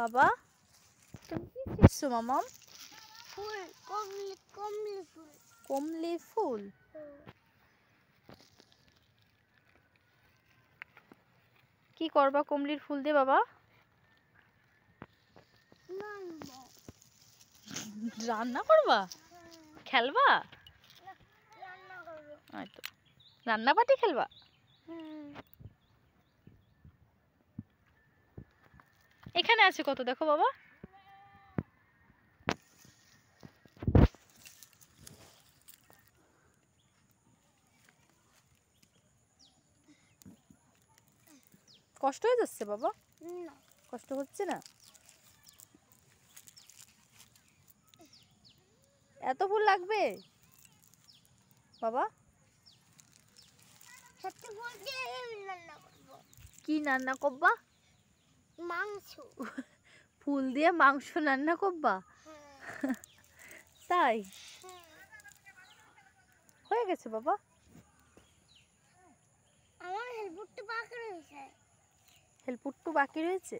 বাবা তুমি কি ছিঁড়ছো মামাম? ফুল, কমলি ফুল। কমলি ফুল? কি করবা কমলির ফুল দিয়ে বাবা? রান্না করবা? খেলবা? হয়তো রান্না পাটি খেলবা? এখানে আছে কত দেখো বাবা। কষ্ট হয়ে যাচ্ছে বাবা? না, কষ্ট হচ্ছে না? এত ফুল লাগবে বাবা? সত্যি ফুল দিয়ে আমি রান্না করব। কি রান্না করবা? মাংস। ফুল দিয়ে মাংস রান্না করবা? তাই হয়ে গেছে বাবা। আমার হেলপুটটা বাকি রয়েছে। হেলপুট্টু বাকি রয়েছে?